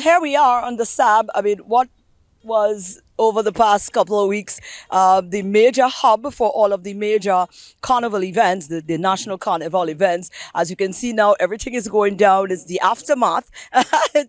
here we are on the SAB. I mean, what was over the past couple of weeks the major hub for all of the major carnival events, the national carnival events. As you can see now, everything is going down. It's the aftermath,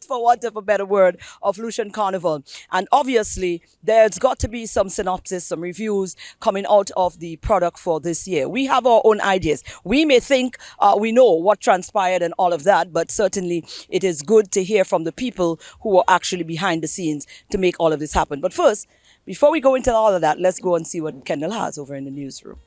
for want of a better word, of Lucian Carnival. And obviously, there's got to be some synopsis, some reviews coming out of the product for this year. We have our own ideas. We may think we know what transpired and all of that, but certainly it is good to hear from the people who are actually behind the scenes to make all of this happen. But first, before we go into all of that, let's go and see what Kendall has over in the newsroom.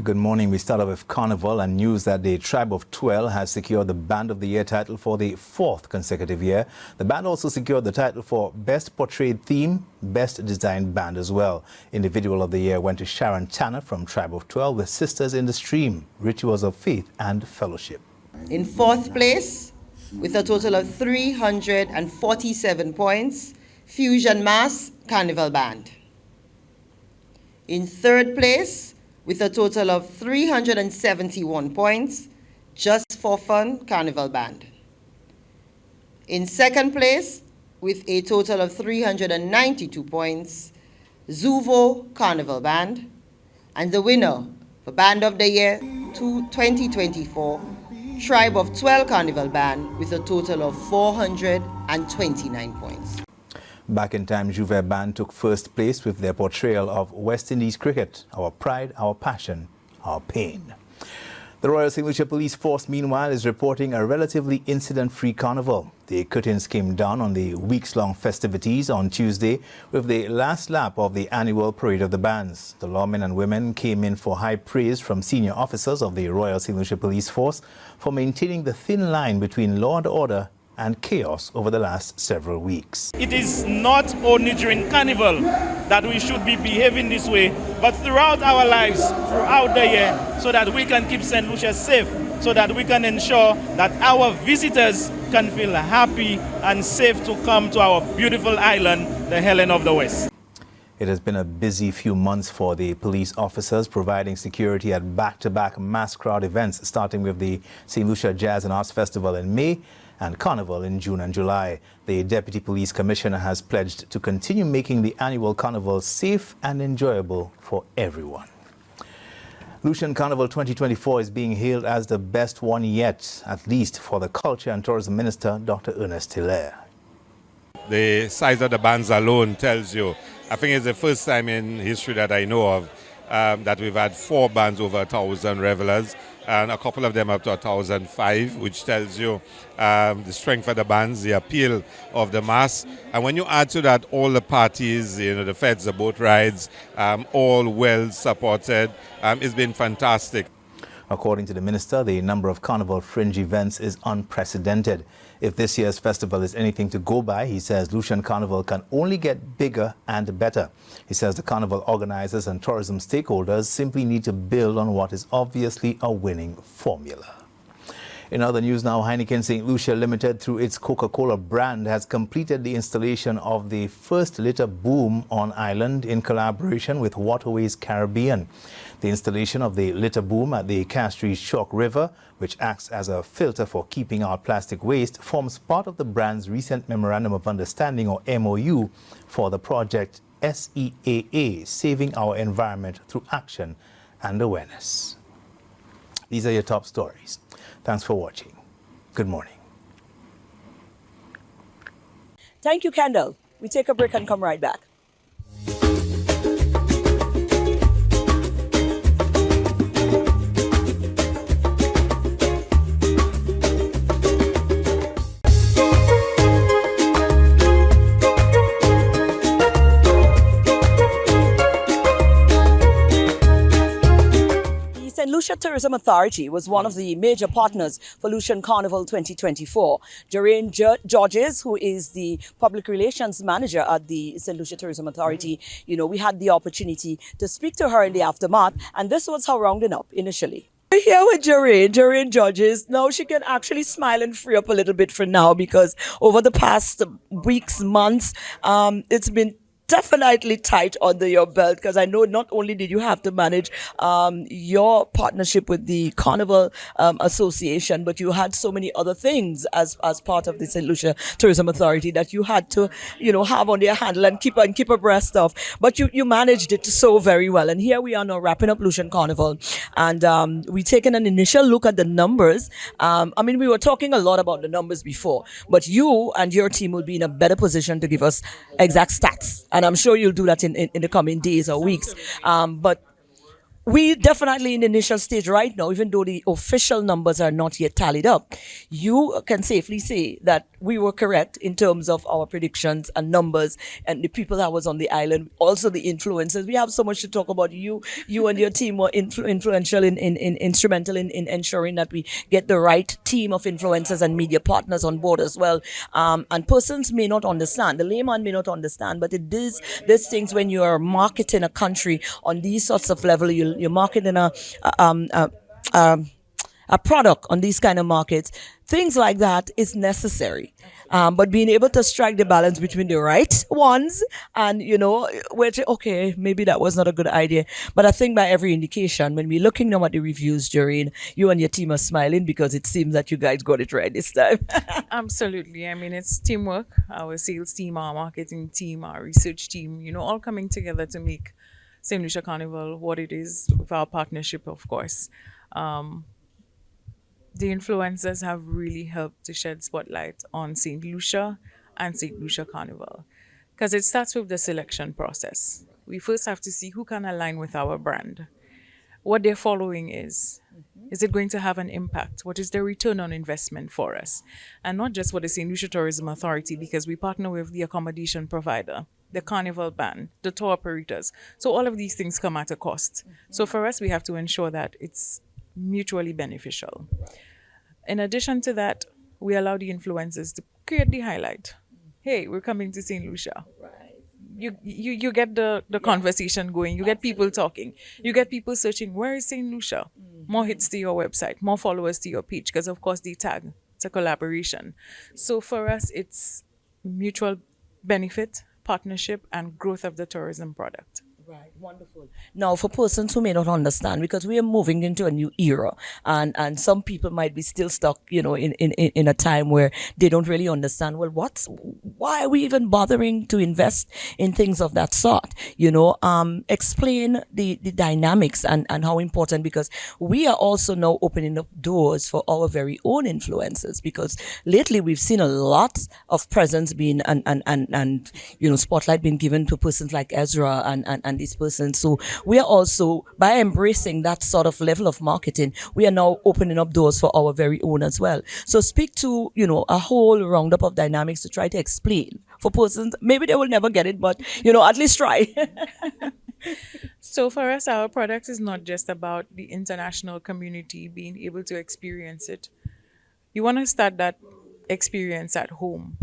Good morning. We start off with Carnival and news that the Tribe of Twelve has secured the Band of the Year title for the 4th consecutive year. The band also secured the title for Best Portrayed Theme, Best Designed Band as well. Individual of the Year went to Sharon Tanner from Tribe of Twelve with Sisters in the Stream, Rituals of Faith and Fellowship. In 4th place, with a total of 347 points, Fusion Mass Carnival Band. In 3rd place, with a total of 371 points, Just for Fun Carnival Band. In 2nd place, with a total of 392 points, Zuvo Carnival Band. And the winner for Band of the Year 2024, Tribe of 12 Carnival Band, with a total of 429 points. Back in time, J'ouvert Band took 1st place with their portrayal of West Indies cricket, our pride, our passion, our pain. The Royal St. Lucia Police Force, meanwhile, is reporting a relatively incident-free carnival. The curtains came down on the weeks-long festivities on Tuesday with the last lap of the annual Parade of the Bands. The lawmen and women came in for high praise from senior officers of the Royal St. Lucia Police Force for maintaining the thin line between law and order and chaos over the last several weeks. It is not only during Carnival that we should be behaving this way, but throughout our lives, throughout the year, so that we can keep St. Lucia safe, so that we can ensure that our visitors can feel happy and safe to come to our beautiful island, the Helen of the West. It has been a busy few months for the police officers, providing security at back-to-back mass crowd events, starting with the St. Lucia Jazz and Arts Festival in May and Carnival in June and July. The Deputy Police Commissioner has pledged to continue making the annual Carnival safe and enjoyable for everyone. Lucian Carnival 2024 is being hailed as the best one yet, at least for the Culture and Tourism Minister, Dr. Ernest Hilaire. The size of the bands alone tells you, I think it's the first time in history that I know of that we've had 4 bands over 1,000 revelers, and a couple of them up to 1,005, which tells you the strength of the bands, the appeal of the mass. And when you add to that all the parties, the feds, the boat rides, all well supported, it's been fantastic. According to the minister, the number of Carnival fringe events is unprecedented. If this year's festival is anything to go by, he says Lucian Carnival can only get bigger and better. He says the Carnival organizers and tourism stakeholders simply need to build on what is obviously a winning formula. In other news now, Heineken St. Lucia Limited, through its Coca-Cola brand, has completed the installation of the first litter boom on island in collaboration with Waterways Caribbean. The installation of the litter boom at the Castries Chalk River, which acts as a filter for keeping out plastic waste, forms part of the brand's recent Memorandum of Understanding, or MOU, for the project SEAA, Saving Our Environment Through Action and Awareness. These are your top stories. Thanks for watching. Good morning. Thank you, Kendall. We take a break and come right back. St. Lucia Tourism Authority was one of the major partners for Lucian Carnival 2024. Doreen Georges, who is the public relations manager at the St. Lucia Tourism Authority, we had the opportunity to speak to her in the aftermath, and this was her rounding up initially. We're here with Doreen Georges. Now she can actually smile and free up a little bit for now, because over the past weeks, months, it's been definitely tight under your belt, because I know not only did you have to manage your partnership with the Carnival Association, but you had so many other things as part of the St. Lucia Tourism Authority that you had to, have on their handle and keep abreast of. But you managed it so very well. And here we are now wrapping up Lucian Carnival, and we taken an initial look at the numbers. I mean, we were talking a lot about the numbers before, but you and your team will be in a better position to give us exact stats, and I'm sure you'll do that in the coming days or weeks. But we definitely in the initial stage right now, even though the official numbers are not yet tallied up, you can safely say that we were correct in terms of our predictions and numbers and the people that was on the island, also the influencers. We have so much to talk about. You and your team were influential in instrumental in ensuring that we get the right team of influencers and media partners on board as well. And persons may not understand, the layman may not understand, but it is these things when you are marketing a country on these sorts of level, you're marketing a product on these kind of markets, things like that is necessary. But being able to strike the balance between the right ones and, which, okay, maybe that was not a good idea. But I think by every indication, when we're looking now at the reviews, Doreen, you and your team are smiling because it seems that you guys got it right this time. Absolutely. I mean, it's teamwork. Our sales team, our marketing team, our research team, all coming together to make St. Lucia Carnival what it is, with our partnership, of course. The influencers have really helped to shed spotlight on St. Lucia and St. Lucia Carnival, because it starts with the selection process. We first have to see who can align with our brand, what their following is. Is it going to have an impact? What is the return on investment for us? And not just for the St. Lucia Tourism Authority, because we partner with the accommodation provider, the carnival band, the tour operators. So all of these things come at a cost. So for us, we have to ensure that it's mutually beneficial. In addition to that, we allow the influencers to create the highlight. Hey, we're coming to St. Lucia. You get the conversation going. You get people talking. You get people searching, where is St. Lucia? More hits to your website, more followers to your page, because of course they tag. It's a collaboration. So for us, it's mutual benefit, partnership, and growth of the tourism product. Right, wonderful. Now, for persons who may not understand, because we are moving into a new era, and some people might be still stuck, in a time where they don't really understand. Well, why are we even bothering to invest in things of that sort? Explain the dynamics and how important, because we are also now opening up doors for our very own influencers. Because lately we've seen a lot of presence being and spotlight being given to persons like Ezra and these persons. So we are also, by embracing that sort of level of marketing, we are now opening up doors for our very own as well. So speak to, a whole roundup of dynamics to try to explain for persons. Maybe they will never get it, but, at least try. So for us, our product is not just about the international community being able to experience it. You want to start that experience at home,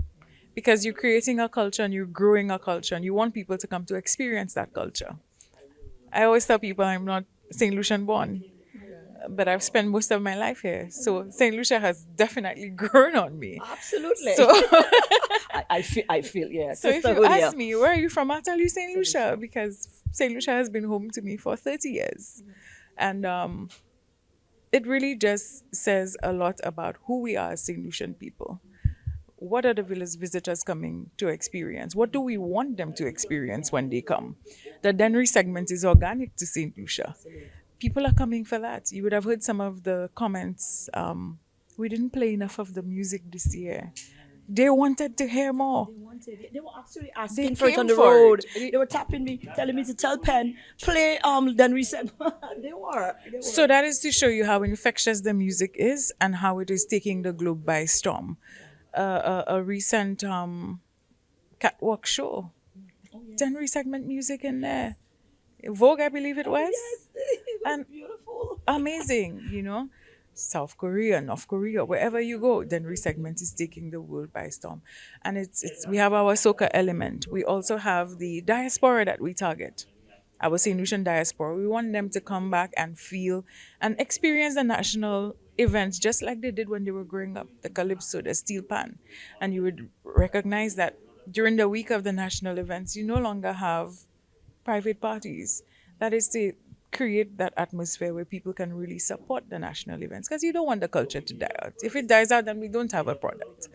because you're creating a culture and you're growing a culture and you want people to come to experience that culture. I always tell people I'm not St. Lucian born, but I've spent most of my life here. So St. Lucia has definitely grown on me. Absolutely. So I feel, yeah. So if you ask me, where are you from? I'll tell you St. Lucia, because St. Lucia has been home to me for 30 years. And it really just says a lot about who we are as St. Lucian people. What are the village visitors coming to experience? What do we want them to experience when they come? The Dennery segment is organic to St. Lucia. People are coming for that. You would have heard some of the comments. We didn't play enough of the music this year. They wanted to hear more. They were actually asking for it on the road. They were tapping me, telling me to tell Penn, play Dennery said they were. So that is to show you how infectious the music is and how it is taking the globe by storm. A recent catwalk show. Dennery segment music in there. Vogue, I believe it was. Yes, it was And beautiful. amazing, South Korea, North Korea, wherever you go, Dennery segment is taking the world by storm. And it's we have our soca element. We also have the diaspora that we target. Our St. Lucian diaspora. We want them to come back and feel and experience the national events just like they did when they were growing up, the calypso, the steel pan. And you would recognize that during the week of the national events, you no longer have private parties. That is to create that atmosphere where people can really support the national events because you don't want the culture to die out. If it dies out, then we don't have a product.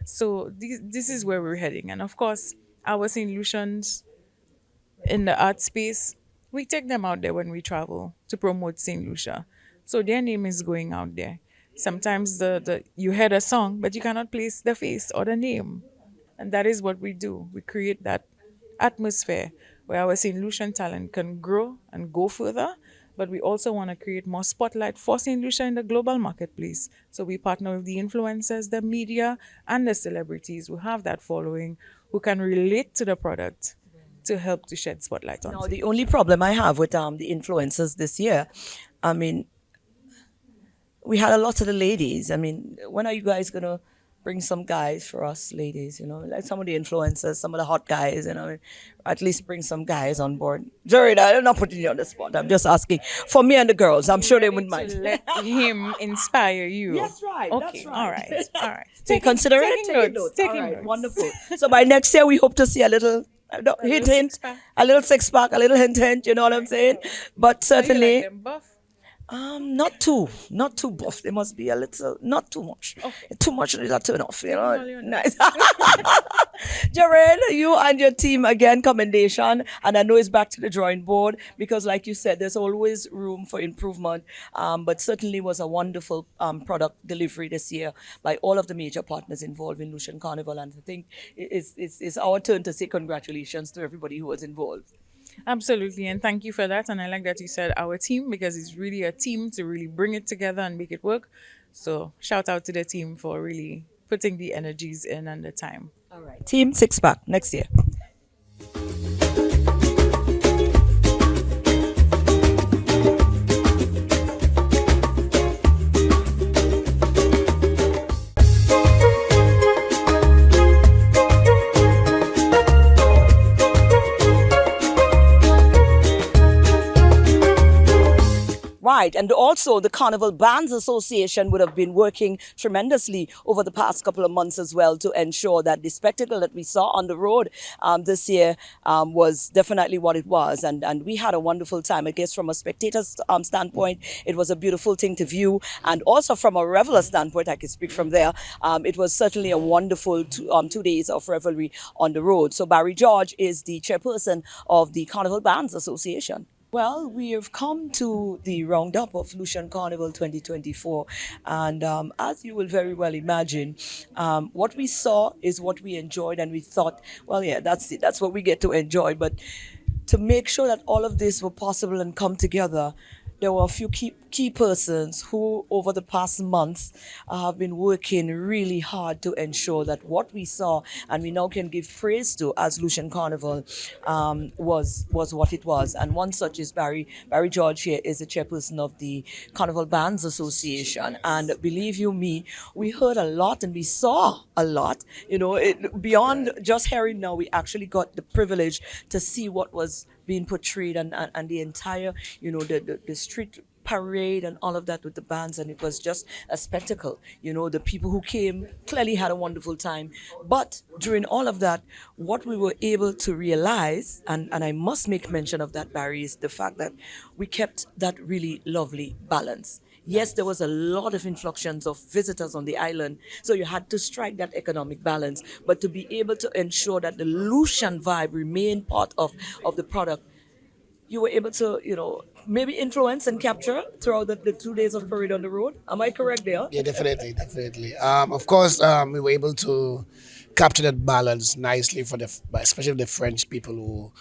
So this is where we're heading. And of course, our St. Lucians in the art space, we take them out there when we travel to promote St. Lucia. So their name is going out there. Sometimes the you heard a song, but you cannot place the face or the name. And that is what we do. We create that atmosphere where our St. Lucian talent can grow and go further, but we also want to create more spotlight for St. Lucia in the global marketplace. So we partner with the influencers, the media, and the celebrities who have that following, who can relate to the product to help to shed spotlight on Now, it. the only problem I have with the influencers this year, I mean, we had a lot of the ladies. I mean, when are you guys gonna bring some guys for us ladies? You know, like some of the influencers, some of the hot guys. You know, at least bring some guys on board. Jared, I'm not putting you on the spot. I'm just asking for me and the girls. I'm sure they wouldn't To mind. let him inspire you. That's right, Okay. that's right. All right. All right. So you consider it? Taking Taking notes. notes. Taking All right, notes. wonderful. So by next year, we hope to see a little hint, hint, six-pack. a little six pack, a little hint, hint. You know what I'm saying? But Do you certainly, like them buff? not too buff. They must be a little, not too much. Okay. Too much is a turn off. You know, Technically, nice. Jared, you and your team again, commendation, and I know it's back to the drawing board because, like you said, there's always room for improvement. But certainly was a wonderful product delivery this year by all of the major partners involved in Lucian Carnival, and I think it's our turn to say congratulations to everybody who was involved. Absolutely, and thank you for that. And I like that you said our team because it's really a team to really bring it together and make it work. So shout out to the team for really putting the energies in and the time. All right, team six pack next year. Right, and also the Carnival Bands Association would have been working tremendously over the past couple of months as well to ensure that the spectacle that we saw on the road this year was definitely what it was. And we had a wonderful time. I guess from a spectator's standpoint, it was a beautiful thing to view. And also from a reveler standpoint, I can speak from there, it was certainly a wonderful 2 days of revelry on the road. So Barry George is the chairperson of the Carnival Bands Association. Well, we have come to the roundup of Lucian Carnival 2024, and as you will very well imagine, what we saw is what we enjoyed, and we thought, well, yeah, that's it. That's what we get to enjoy. But to make sure that all of this were possible and come together, there were a few key persons who, over the past months, have been working really hard to ensure that what we saw, and we now can give praise to as Lucian Carnival, was what it was. And one such is Barry George here is the chairperson of the Carnival Bands Association. And believe you me, we heard a lot and we saw a lot. You know, beyond just hearing now, we actually got the privilege to see what was being portrayed and the entire, you know, the street parade and all of that with the bands, and it was just a spectacle. You know, the people who came clearly had a wonderful time. But during all of that, what we were able to realize, and I must make mention of that, Barry, is the fact that we kept that really lovely balance. Yes, there was a lot of influxions of visitors on the island, so you had to strike that economic balance. But to be able to ensure that the Lucian vibe remained part of the product, you were able to, you know, maybe influence and capture throughout the 2 days of parade on the road. Am I correct there? Yeah, definitely, definitely. Of course, we were able to capture that balance nicely for especially the French people who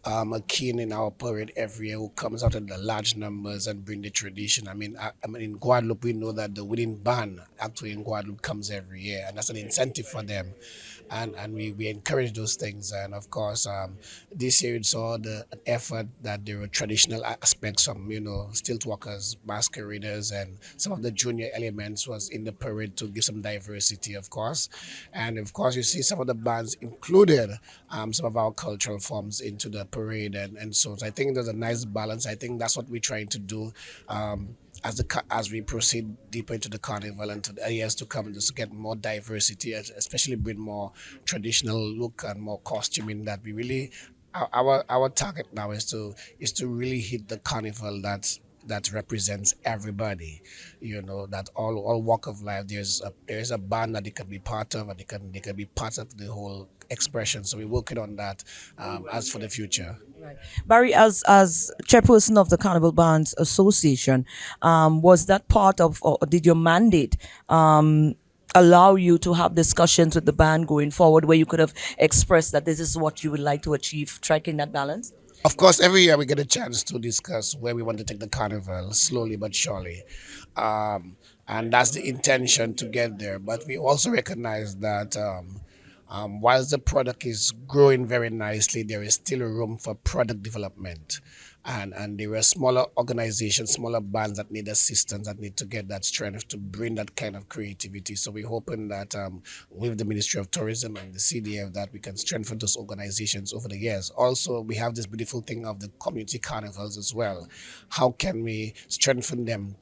are keen in our parade every year, who comes out in the large numbers and bring the tradition. I mean, in Guadeloupe, we know that the winning band actually in Guadeloupe comes every year, and that's an incentive for them. And we encourage those things. And of course, this year it saw an effort that there were traditional aspects, some, you know, stilt walkers, masqueraders, and some of the junior elements was in the parade to give some diversity, of course. And of course, you see some of the bands included some of our cultural forms into the parade. And so I think there's a nice balance. I think that's what we're trying to do. as we proceed deeper into the carnival and to the years to come, just to get more diversity, especially bring more traditional look and more costuming. That we really, our target now is to really hit the carnival that represents everybody, that all walk of life. There's a band that they can be part of, and they can be part of the whole expression. So we're working on that as for the future. Barry, as chairperson of the Carnival Bands Association, was that part of, or did your mandate allow you to have discussions with the band going forward, where you could have expressed that this is what you would like to achieve, striking that balance? Of course, every year we get a chance to discuss where we want to take the carnival, slowly but surely. And that's the intention, to get there. But we also recognize that whilst the product is growing very nicely, there is still room for product development. And there are smaller organizations, smaller bands that need assistance, that need to get that strength to bring that kind of creativity. So we're hoping that with the Ministry of Tourism and the CDF, that we can strengthen those organizations over the years. Also, we have this beautiful thing of the community carnivals as well. How can we strengthen them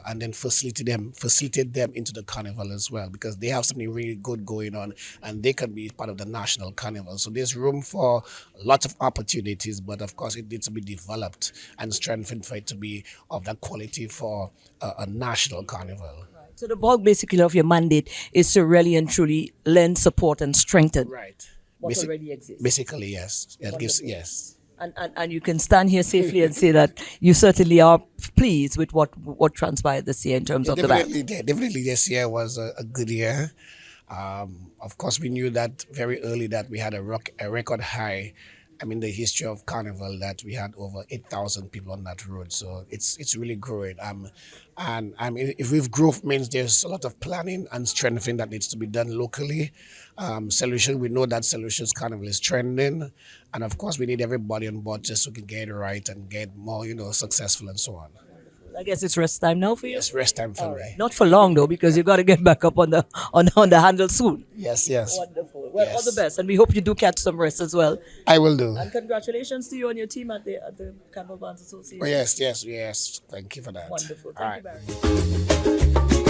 and then facilitate them into the carnival as well? Because they have something really good going on, and they can be part of the national carnival. So there's room for lots of opportunities, but of course it needs to be developed and strengthened for it to be of that quality for a national carnival. So the bulk basically of your mandate is to really and truly lend support and strengthen what already exists. Basically, yes. Yes. And you can stand here safely and say that you certainly are pleased with what transpired this year in terms of the band. Definitely this year was a good year. Of course, we knew that very early that we had a record high. The history of Carnival, that we had over 8,000 people on that road. So it's really growing. And if growth means there's a lot of planning and strengthening that needs to be done locally. We know that Solutions Carnival is trending. And of course, we need everybody on board just so we can get it right and get more, successful and so on. I guess it's rest time now for you? Yes, rest time for me. Not for long though, because you've got to get back up on the handle soon. Yes. Wonderful. Well, Yes. all the best, and we hope you do catch some rest as well. I will do. And congratulations to you and your team at the Carnival Bands Association. Oh, yes. Thank you for that. Wonderful. All Thank right. you, Barry.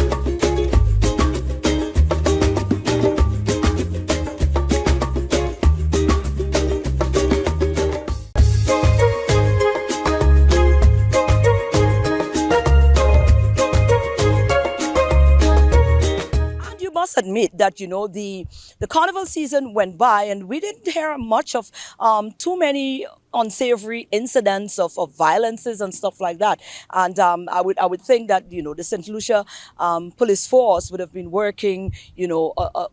Must admit that the carnival season went by and we didn't hear much of too many unsavory incidents of violences and stuff like that. And I would think that the St. Lucia police force would have been working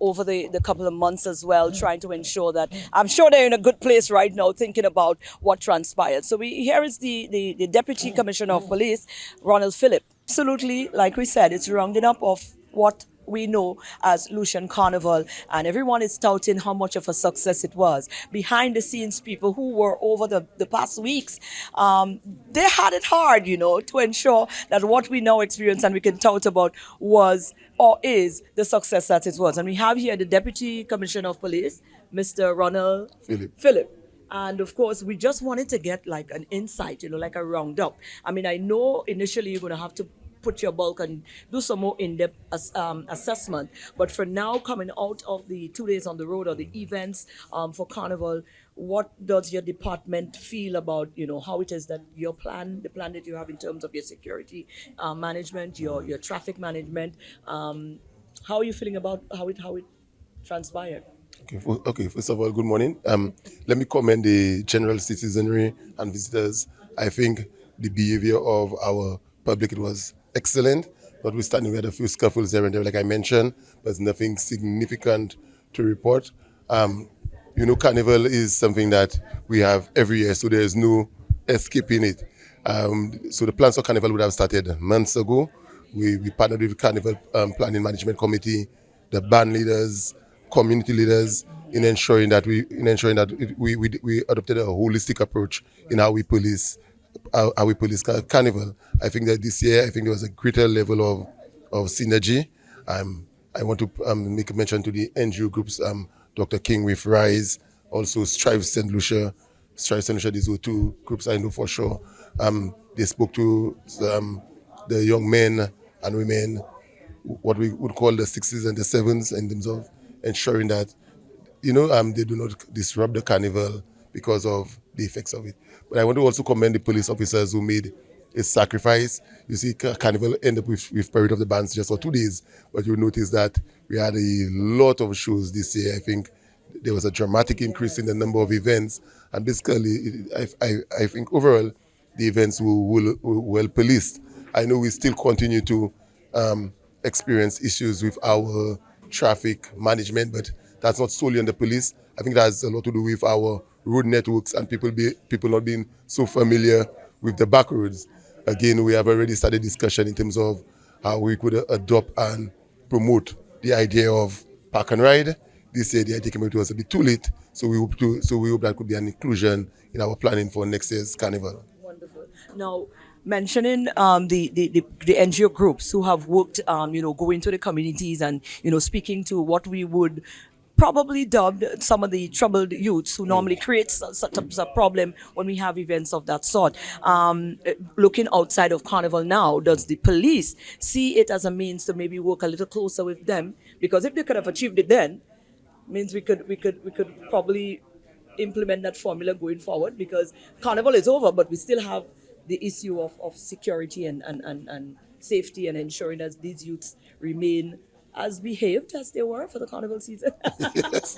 over the couple of months as well, trying to ensure that, I'm sure they're in a good place right now thinking about what transpired. So here is the Deputy Commissioner of Police, Ronald Phillip. Absolutely, like we said, it's rounding up of what we know as Lucian Carnival, and everyone is touting how much of a success it was. Behind the scenes people who were over the past weeks, they had it hard, to ensure that what we now experience and we can tout about was or is the success that it was. And we have here the Deputy Commissioner of Police, Mr. Ronald Phillip. And of course, we just wanted to get like an insight, like a roundup. I know initially you're going to have to put your bulk and do some more in-depth assessment. But for now, coming out of the 2 days on the road or the events for Carnival, what does your department feel about, how it is that the plan that you have in terms of your security management, your traffic management, how are you feeling about how it transpired? Okay. First of all, good morning. Let me commend the general citizenry and visitors. I think the behavior of our public, it was excellent. Notwithstanding, we had a few scuffles here and there, like I mentioned, but nothing significant to report. Carnival is something that we have every year, so there is no escaping it. So the plans for Carnival would have started months ago. We partnered with the Carnival Planning Management Committee, the band leaders, community leaders, in ensuring that we adopted a holistic approach in how we police Carnival. I think that this year, there was a greater level of synergy. I want to make a mention to the NGO groups, Dr. King with RISE, also Strive St. Lucia. These were two groups I know for sure. They spoke to the young men and women, what we would call the 6s and the 7s, in terms of ensuring that, they do not disrupt the carnival because of the effects of it. But I want to also commend the police officers who made a sacrifice. You see, carnival ended up with Parade of the Bands just for 2 days, but you notice that we had a lot of shows this year. I think there was a dramatic increase in the number of events, and basically, I think overall, the events were well policed. I know we still continue to experience issues with our traffic management, but that's not solely on the police. I think that has a lot to do with our road networks and people not being so familiar with the back roads. Again, we have already started discussion in terms of how we could adopt and promote the idea of park and ride. This year, the idea came out was a bit too late, so we hope that could be an inclusion in our planning for next year's carnival. Wonderful. Now, mentioning the NGO groups who have worked, going to the communities and, speaking to what we would probably dubbed some of the troubled youths who normally create such a problem when we have events of that sort. Looking outside of Carnival now, does the police see it as a means to maybe work a little closer with them? Because if they could have achieved it then, means we could probably implement that formula going forward, because Carnival is over, but we still have the issue of security and safety and ensuring that these youths remain as behaved as they were for the Carnival season. Yes,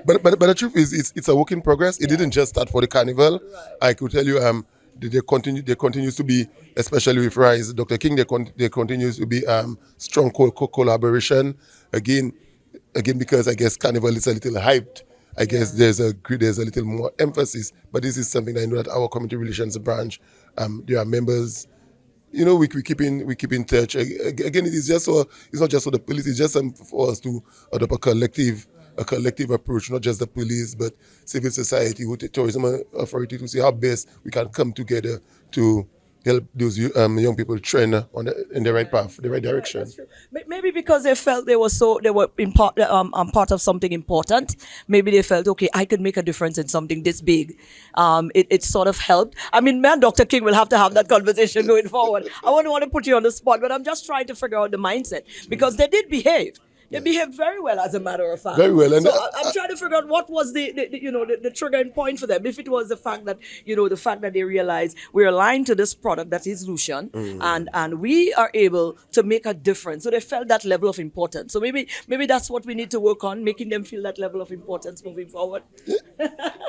but the truth is, it's a work in progress. It didn't just start for the Carnival. Right. I could tell you, there continues to be, especially with Rise, Dr. King, there continues to be strong collaboration. Again, because I guess Carnival is a little hyped. I guess there's a little more emphasis, but this is something I know that our community relations branch, there are members. We keep in touch. Again, it's not just for the police. It's just for us to adopt a collective approach, not just the police, but civil society, with the tourism authority, to see how best we can come together to help those young people train in the right path, the right direction. That's true. Maybe because they felt they were part of something important. Maybe they felt, okay, I could make a difference in something this big. It sort of helped. I mean, me and Dr. King will have to have that conversation going forward. I wouldn't want to put you on the spot, but I'm just trying to figure out the mindset, because they did behave. They behaved very well, as a matter of fact. Very well. And so I'm trying to figure out what was the triggering point for them. If it was the fact that they realized we're aligned to this product that is Lucian, and we are able to make a difference. So they felt that level of importance. So maybe that's what we need to work on, making them feel that level of importance moving forward.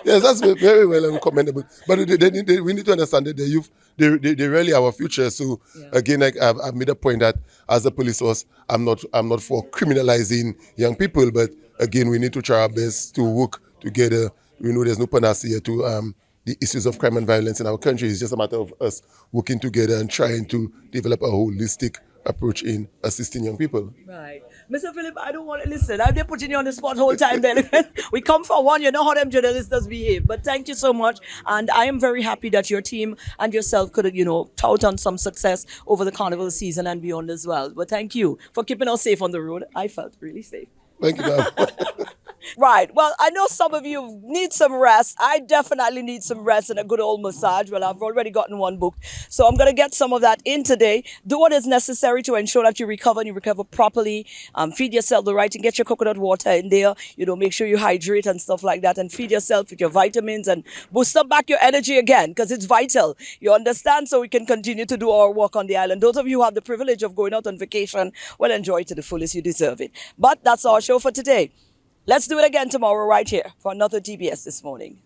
Yes, that's very well and commendable. But we need to understand that the youth, they're really our future. So again, I've made a point that as a police force, I'm not for criminalizing young people, but again, we need to try our best to work together. We know there's no panacea to the issues of crime and violence in our country. It's just a matter of us working together and trying to develop a holistic approach in assisting young people. Right. Mr. Philip, I don't want to listen. I've been putting you on the spot the whole time then. We come for one, you know how them journalists does behave. But thank you so much. And I am very happy that your team and yourself could, tout on some success over the Carnival season and beyond as well. But thank you for keeping us safe on the road. I felt really safe. Thank you, ma'am. Right. Well, I know some of you need some rest. I definitely need some rest and a good old massage. Well, I've already gotten one booked. So I'm going to get some of that in today. Do what is necessary to ensure that you recover and you recover properly. Feed yourself the right and get your coconut water in there. Make sure you hydrate and stuff like that, and feed yourself with your vitamins and boost up back your energy again, because it's vital. You understand? So we can continue to do our work on the island. Those of you who have the privilege of going out on vacation, well, enjoy it to the fullest. You deserve it. But that's our show for today. Let's do it again tomorrow right here for another TBS This Morning.